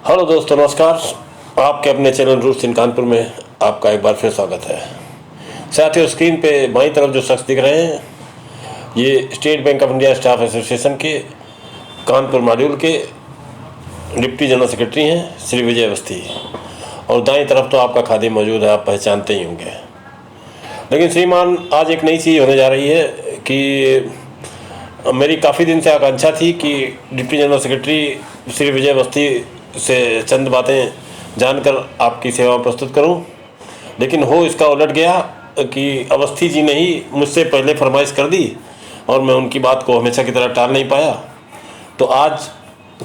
Hello दोस्तों, नमस्कार। आपके अपने चैनल रूट्स इन कानपुर में आपका एक बार फिर स्वागत है। साथियों, स्क्रीन पे बाईं तरफ जो शख्स दिख रहे हैं, ये state bank of India staff association के कानपुर मॉड्यूल के डिप्टी जनरल सेक्रेटरी हैं श्री विजय अवस्थी। और दाईं तरफ तो आपका खादिम मौजूद है, आप पहचानते ही होंगे। लेकिन श्रीमान, आज एक नई चीज़ होने जा रही है कि मेरी काफ़ी दिन से आकांक्षा थी कि deputy general secretary Shri Vijay Awasthi से चंद बातें जानकर आपकी सेवा में प्रस्तुत करूं, लेकिन हो इसका उलट गया कि अवस्थी जी ने ही मुझसे पहले फरमाइश कर दी और मैं उनकी बात को हमेशा की तरह टाल नहीं पाया। तो आज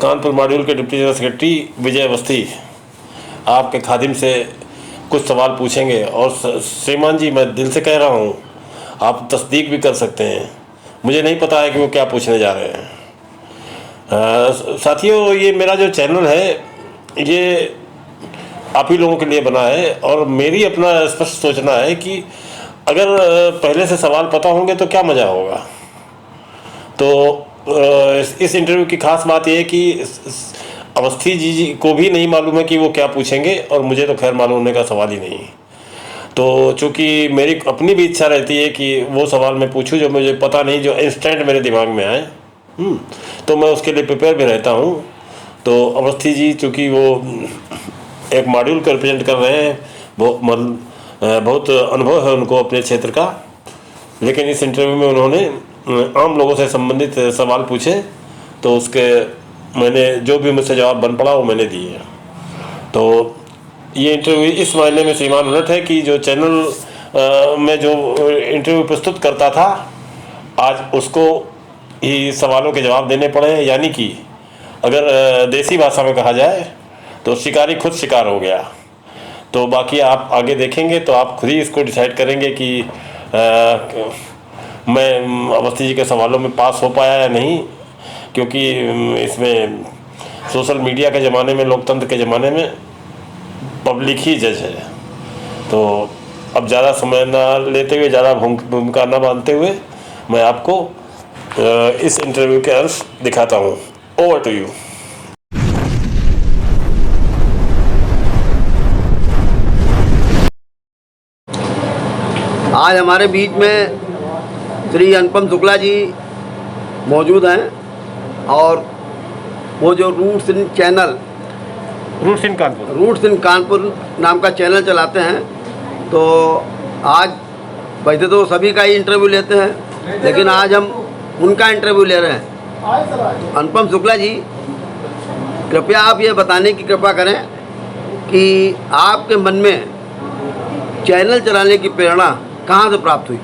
कानपुर मॉड्यूल के डिप्टी जनरल सेक्रेटरी विजय अवस्थी आपके खादिम से कुछ सवाल पूछेंगे। और श्रीमान जी, मैं दिल से कह रहा हूँ, आप तस्दीक भी कर सकते हैं, मुझे नहीं पता है कि वो क्या पूछने जा रहे हैं। साथियों, ये मेरा जो चैनल है ये आप ही लोगों के लिए बना है और मेरी अपना स्पष्ट सोचना है कि अगर पहले से सवाल पता होंगे तो क्या मज़ा होगा। तो इस इंटरव्यू की खास बात यह है कि अवस्थी जी को भी नहीं मालूम है कि वो क्या पूछेंगे और मुझे तो खैर मालूम होने का सवाल ही नहीं। तो चूँकि मेरी अपनी भी इच्छा रहती है कि वो सवाल मैं पूछूं जो मुझे पता नहीं, जो इंस्टेंट मेरे दिमाग में आए, तो मैं उसके लिए प्रिपेयर भी रहता हूँ। तो अवस्थी जी चूँकि वो एक मॉड्यूल को रिप्रेजेंट कर रहे हैं, बहुत अनुभव है उनको अपने क्षेत्र का, लेकिन इस इंटरव्यू में उन्होंने आम लोगों से संबंधित सवाल पूछे, तो उसके मैंने जो भी मुझसे जवाब बन पड़ा वो मैंने दिए। तो ये इंटरव्यू इस मायने में श्रीमान उलट है कि जो चैनल में जो इंटरव्यू प्रस्तुत करता था, आज उसको ही सवालों के जवाब देने पड़े। यानी कि अगर देसी भाषा में कहा जाए तो शिकारी खुद शिकार हो गया। तो बाकी आप आगे देखेंगे तो आप खुद ही इसको डिसाइड करेंगे कि मैं अवस्थी जी के सवालों में पास हो पाया या नहीं, क्योंकि इसमें सोशल मीडिया के ज़माने में, लोकतंत्र के ज़माने में पब्लिक ही जज है। तो अब ज़्यादा समय ना लेते हुए, ज़्यादा भूमिका ना बांधते हुए, मैं आपको इस इंटरव्यू के अंश दिखाता हूँ। Over to you. आज हमारे बीच में श्री अनुपम शुक्ला जी मौजूद हैं और वो जो रूट्स इन कानपुर नाम का चैनल चलाते हैं। तो आज वैसे तो सभी का ही इंटरव्यू लेते हैं, लेकिन आज हम उनका इंटरव्यू ले रहे हैं। अनुपम शुक्ला जी, कृपया आप ये बताने की कृपा करें कि आपके मन में चैनल चलाने की प्रेरणा कहाँ से प्राप्त हुई।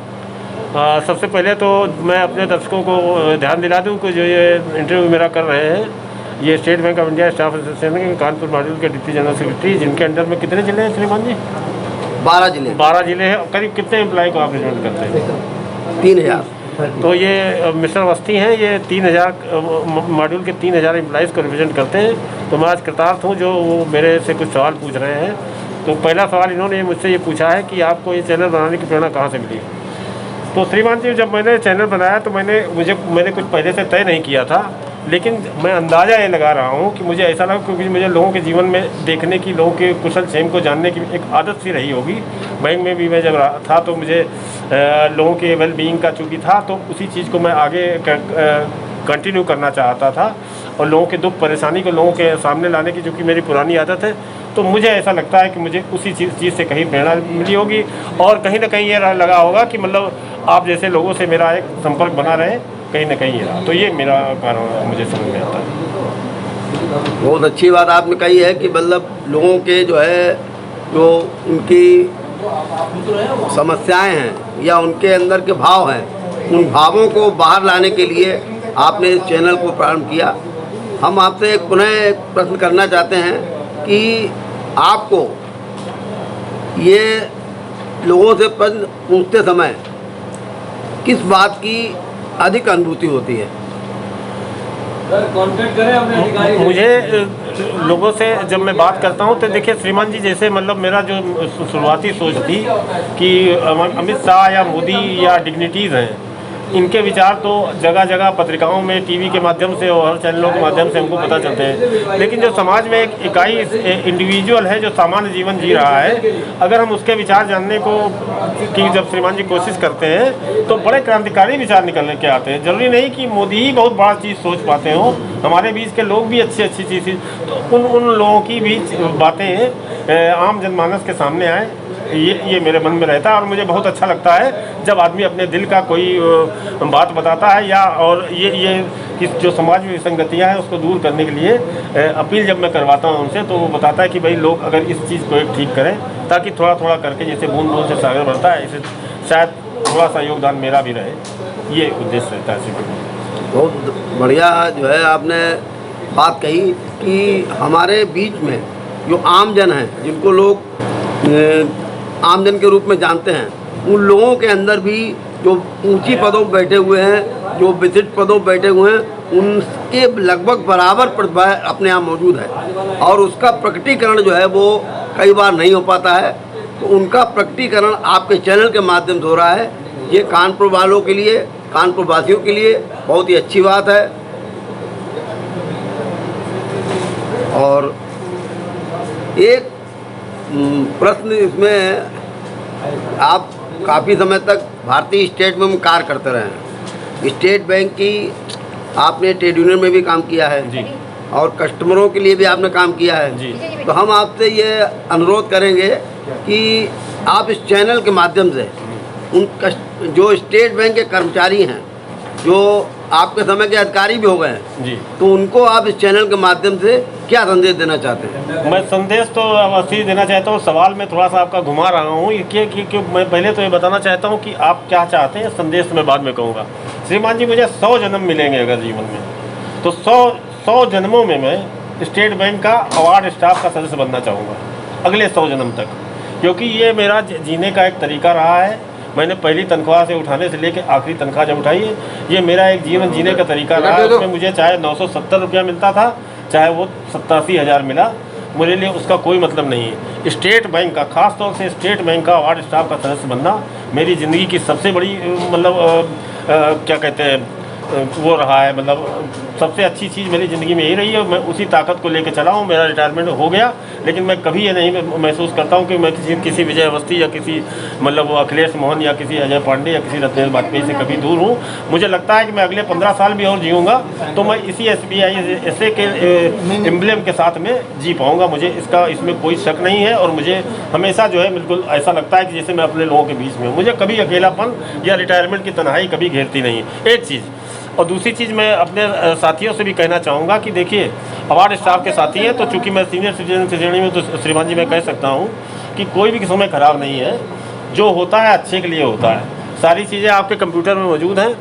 सबसे पहले तो मैं अपने दर्शकों को ध्यान दिला दूं कि जो ये इंटरव्यू मेरा कर रहे हैं, ये state bank of India staff association के कानपुर मॉड्यूल के डिप्टी जनरल सेक्रेटरी, जिनके अंडर में कितने ज़िले हैं श्रीमान जी? 12 ज़िले हैं। करीब कितने एम्प्लॉय को आप रिप्रेजेंट करते हैं? 3000। तो ये मिस्टर अवस्थी हैं, ये 3000 मॉड्यूल के 3000 एम्प्लॉइज़ को रिप्रेजेंट करते हैं। तो मैं आज कृतार्थ हूँ जो वो मेरे से कुछ सवाल पूछ रहे हैं। तो पहला सवाल इन्होंने मुझसे ये पूछा है कि आपको ये चैनल बनाने की प्रेरणा कहाँ से मिली। तो श्रीमान जी, जब मैंने चैनल बनाया तो मैंने कुछ पहले से तय नहीं किया था, लेकिन मैं अंदाज़ा ये लगा रहा हूँ कि मुझे ऐसा लगा, क्योंकि मुझे लोगों के जीवन में देखने की, लोगों के कुशल क्षेम को जानने की एक आदत सी रही होगी। बैंक में भी मैं जब रहा था तो मुझे लोगों के वेल बीइंग का चूँकि था, तो उसी चीज़ को मैं आगे कंटिन्यू करना चाहता था और लोगों के दुख परेशानी को लोगों के सामने लाने की चूँकि मेरी पुरानी आदत है। तो मुझे ऐसा लगता है कि मुझे उसी चीज़ से कहीं प्रेरणा मिली होगी और कहीं ना कहीं ये लगा होगा कि मतलब आप जैसे लोगों से मेरा एक संपर्क बना रहे, कहीं ना कहीं ये रहा। तो ये मेरा कारण मुझे समझ में आता है। बहुत अच्छी बात आपने कही है कि मतलब लोगों के जो है, जो उनकी समस्याएं हैं या उनके अंदर के भाव हैं, उन भावों को बाहर लाने के लिए आपने इस चैनल को प्रारंभ किया। हम आपसे एक पुनः प्रश्न करना चाहते हैं कि आपको ये लोगों से प्रश्न पूछते समय किस बात की अधिक अनुभूति होती है। मुझे लोगों से जब मैं बात करता हूँ तो देखिए श्रीमान जी, जैसे मतलब मेरा जो शुरुआती सोच थी कि अमित शाह या मोदी या डिग्निटीज़ हैं, इनके विचार तो जगह जगह पत्रिकाओं में, टीवी के माध्यम से और हर चैनलों के माध्यम से हमको पता चलते हैं, लेकिन जो समाज में एक इकाई इंडिविजुअल है जो सामान्य जीवन जी रहा है, अगर हम उसके विचार जानने को की जब श्रीमान जी कोशिश करते हैं तो बड़े क्रांतिकारी विचार निकल के आते हैं। जरूरी नहीं कि मोदी ही बहुत बड़ा चीज़ सोच पाते हो, हमारे बीच के लोग भी अच्छी अच्छी चीज़, तो उन लोगों की भी बातें आम जनमानस के सामने आए, ये मेरे मन में रहता है। और मुझे बहुत अच्छा लगता है जब आदमी अपने दिल का कोई बात बताता है, या और ये कि जो समाज में विसंगतियाँ हैं उसको दूर करने के लिए अपील जब मैं करवाता हूँ उनसे, तो वो बताता है कि भाई लोग अगर इस चीज़ को एक ठीक करें, ताकि थोड़ा थोड़ा करके जैसे बूंद बूंद से सागर बढ़ता है, इसे शायद थोड़ा सा योगदान मेरा भी रहे, ये उद्देश्य रहता है। बहुत बढ़िया जो है आपने बात कही कि हमारे बीच में जो आमजन हैं, जिनको लोग आमजन के रूप में जानते हैं, उन लोगों के अंदर भी जो ऊंची पदों पर बैठे हुए हैं, जो विशिष्ट पदों पर बैठे हुए हैं, उनके लगभग बराबर प्रतिभा अपने यहाँ मौजूद है, और उसका प्रकटीकरण जो है वो कई बार नहीं हो पाता है। तो उनका प्रकटीकरण आपके चैनल के माध्यम से हो रहा है। ये कानपुर वालों के लिए, कानपुर वासियों के लिए बहुत ही अच्छी बात है। और एक प्रश्न इसमें, आप काफ़ी समय तक भारतीय स्टेट बैंक में कार्य करते रहे हैं, स्टेट बैंक की आपने ट्रेड यूनियन में भी काम किया है जी, और कस्टमरों के लिए भी आपने काम किया है जी। तो हम आपसे ये अनुरोध करेंगे कि आप इस चैनल के माध्यम से उन जो स्टेट बैंक के कर्मचारी हैं, जो आपके समय के अधिकारी भी हो गए हैं जी, तो उनको आप इस चैनल के माध्यम से क्या संदेश देना चाहते हैं? मैं संदेश तो अवश्य देना चाहता हूँ। सवाल में थोड़ा सा आपका घुमा रहा हूँ कि मैं पहले तो ये बताना चाहता हूँ कि आप क्या चाहते हैं, संदेश मैं बाद में कहूँगा। श्रीमान जी, मुझे 100 जन्म मिलेंगे अगर जीवन में, तो 100 जन्मों में मैं स्टेट बैंक का अवार्ड स्टाफ का सदस्य बनना चाहूँगा, अगले 100 जन्म तक, क्योंकि ये मेरा जीने का एक तरीका रहा है। मैंने पहली तनख्वाह से उठाने से लेकर आखिरी तनख्वाह जब उठाई है, ये मेरा एक जीवन जीने का तरीका रहा है। उसमें मुझे चाहे 970 रुपया मिलता था, चाहे वो 87,000 मिला, मेरे लिए उसका कोई मतलब नहीं है। स्टेट बैंक का, खास तौर से स्टेट बैंक का अवार्ड स्टाफ का सदस्य बनना मेरी ज़िंदगी की सबसे बड़ी मतलब क्या कहते हैं वो रहा है, मतलब सबसे अच्छी चीज़ मेरी ज़िंदगी में यही रही है। मैं उसी ताकत को लेकर चला हूँ। मेरा रिटायरमेंट हो गया, लेकिन मैं कभी ये नहीं महसूस करता हूँ कि मैं किसी विजय अवस्थी या किसी मतलब वो अखिलेश मोहन या किसी अजय पांडे या किसी रत्नेश वाजपेयी से कभी दूर हूँ। मुझे लगता है कि मैं अगले 15 साल भी और जीऊँगा तो मैं इसी SBI ऐसे के एम्ब्लेम के साथ में जी पाऊँगा। मुझे इसमें कोई शक नहीं है, और मुझे हमेशा जो है बिल्कुल ऐसा लगता है कि जैसे मैं अपने लोगों के बीच में हूँ। मुझे कभी अकेलापन या रिटायरमेंट की तन्हाई कभी घेरती नहीं है, एक चीज़। और दूसरी चीज़ मैं अपने साथियों से भी कहना चाहूँगा कि देखिए, अवार्ड स्टाफ के साथी हैं, तो चूँकि मैं सीनियर सिटीजन की श्रेणी में, तो श्रीमान जी मैं कह सकता हूँ कि कोई भी समय ख़राब नहीं है। जो होता है अच्छे के लिए होता है। सारी चीज़ें आपके कंप्यूटर में मौजूद हैं,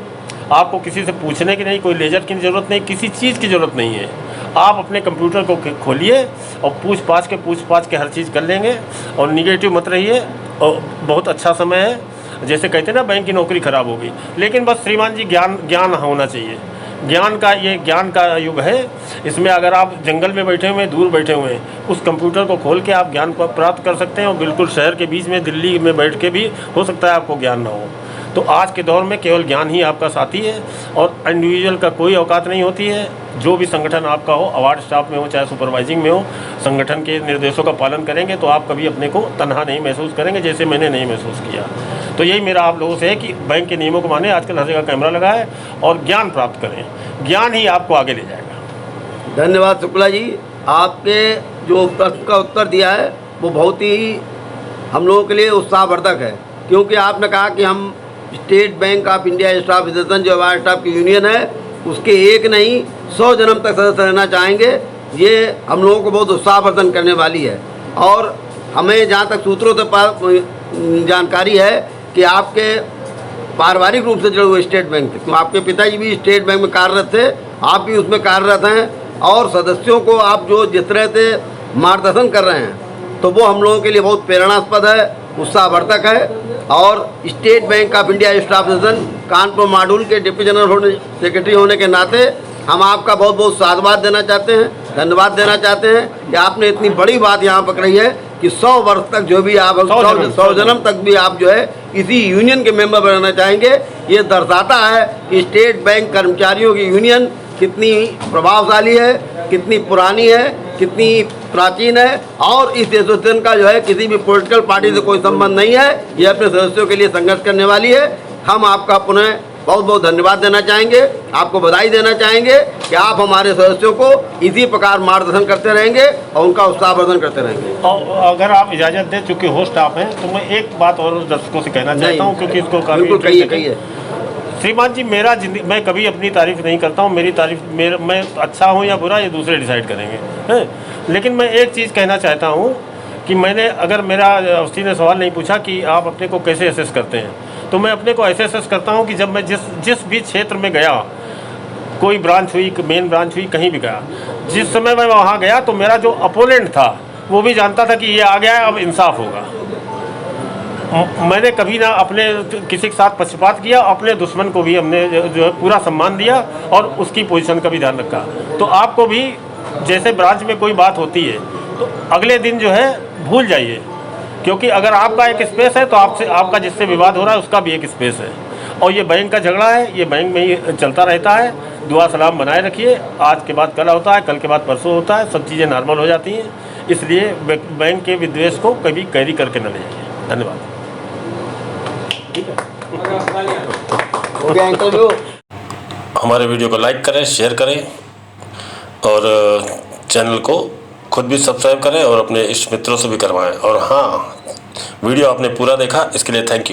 आपको किसी से पूछने की नहीं, कोई लेजर की ज़रूरत नहीं, किसी चीज़ की ज़रूरत नहीं है। आप अपने कंप्यूटर को खोलिए और पूछ पाछ के हर चीज़ कर लेंगे। और निगेटिव मत रहिए, और बहुत अच्छा समय है। जैसे कहते हैं ना, बैंक की नौकरी ख़राब होगी, लेकिन बस श्रीमान जी ज्ञान होना चाहिए। ज्ञान का युग है। इसमें अगर आप जंगल में बैठे हुए हैं, दूर बैठे हुए हैं, उस कंप्यूटर को खोल के आप ज्ञान प्राप्त कर सकते हैं। और बिल्कुल शहर के बीच में, दिल्ली में बैठ के भी हो सकता है आपको ज्ञान ना हो। तो आज के दौर में केवल ज्ञान ही आपका साथी है, और इंडिविजुअल का कोई औकात नहीं होती है। जो भी संगठन आपका हो, अवार्ड स्टाफ में हो चाहे सुपरवाइजिंग में हो, संगठन के निर्देशों का पालन करेंगे तो आप कभी अपने को तनहा नहीं महसूस करेंगे, जैसे मैंने नहीं महसूस किया। तो यही मेरा आप लोगों से है कि बैंक के नियमों को माने। आजकल हर जगह कैमरा लगा है, और ज्ञान प्राप्त करें। ज्ञान ही आपको आगे ले जाएगा। धन्यवाद शुक्ला जी। आपके जो प्रश्न का उत्तर दिया है वो बहुत ही हम लोगों के लिए उत्साहवर्धक है, क्योंकि आपने कहा कि हम state bank of India staff association जो अवार्ड स्टाफ की यूनियन है, उसके एक नहीं 100 जन्म तक सदस्य रहना चाहेंगे। ये हम लोगों को बहुत उत्साहवर्धन करने वाली है। और हमें जहाँ तक सूत्रों से जानकारी है कि आपके पारिवारिक रूप से जुड़े हुए स्टेट बैंक थे, तो आपके पिताजी भी स्टेट बैंक में कार्यरत थे, आप भी उसमें कार्यरत हैं, और सदस्यों को आप जो जिस तरह से मार्गदर्शन कर रहे हैं, तो वो हम लोगों के लिए बहुत प्रेरणास्पद है, उत्साहवर्धक है। और state bank of India staff association Kanpur module के डिप्टी जनरल सेक्रेटरी होने के नाते हम आपका बहुत बहुत साधुवाद देना चाहते हैं, धन्यवाद देना चाहते हैं कि आपने इतनी बड़ी बात यहाँ पकड़ी है कि 100 वर्ष तक जो भी आप 100 जन्म तक भी आप जो है किसी यूनियन के मेंबर बनना चाहेंगे। ये दर्शाता है कि स्टेट बैंक कर्मचारियों की यूनियन कितनी प्रभावशाली है, कितनी पुरानी है, कितनी प्राचीन है और इस एसोसिएशन का जो है किसी भी पॉलिटिकल पार्टी से कोई संबंध नहीं है। ये अपने सदस्यों के लिए संघर्ष करने वाली है। हम आपका पुनः बहुत बहुत धन्यवाद देना चाहेंगे, आपको बधाई देना चाहेंगे कि आप हमारे सदस्यों को इसी प्रकार मार्गदर्शन करते रहेंगे और उनका उत्साहवर्धन करते रहेंगे। और अगर आप इजाज़त दें, चूँकि होस्ट आप हैं, तो मैं एक बात और दर्शकों से कहना चाहता हूँ, क्योंकि इसको काफ़ी बिल्कुल कहिए। श्रीमान जी, मैं कभी अपनी तारीफ नहीं करता हूँ। मेरी तारीफ मैं अच्छा हूँ या बुरा ये दूसरे डिसाइड करेंगे, हैं। लेकिन मैं एक चीज़ कहना चाहता हूँ कि अगर मेरा अवस्थी ने सवाल नहीं पूछा कि आप अपने को कैसे असेस करते हैं, तो मैं अपने को ऐसे असेस करता हूँ कि जब मैं जिस भी क्षेत्र में गया, कोई ब्रांच हुई, मेन ब्रांच हुई, कहीं भी गया, जिस समय मैं वहाँ गया तो मेरा जो अपोनेंट था वो भी जानता था कि ये आ गया है, अब इंसाफ होगा। मैंने कभी ना अपने किसी के साथ पक्षपात किया, अपने दुश्मन को भी हमने जो है पूरा सम्मान दिया और उसकी पोजीशन का भी ध्यान रखा। तो आपको भी जैसे ब्रांच में कोई बात होती है तो अगले दिन जो है भूल जाइए, क्योंकि अगर आपका एक स्पेस है तो आपका जिससे विवाद हो रहा है उसका भी एक स्पेस है। और ये बैंक का झगड़ा है, ये बैंक में ही चलता रहता है। दुआ सलाम बनाए रखिए। आज के बाद कल होता है, कल के बाद परसों होता है, सब चीज़ें नॉर्मल हो जाती हैं। इसलिए बैंक के विद्वेष को कभी कैरी करके न ले जाइए। धन्यवाद। हमारे वीडियो को लाइक करें, शेयर करें और चैनल को खुद भी सब्सक्राइब करें और अपने इष्ट मित्रों से भी करवाएं। और हाँ, वीडियो आपने पूरा देखा इसके लिए थैंक यू।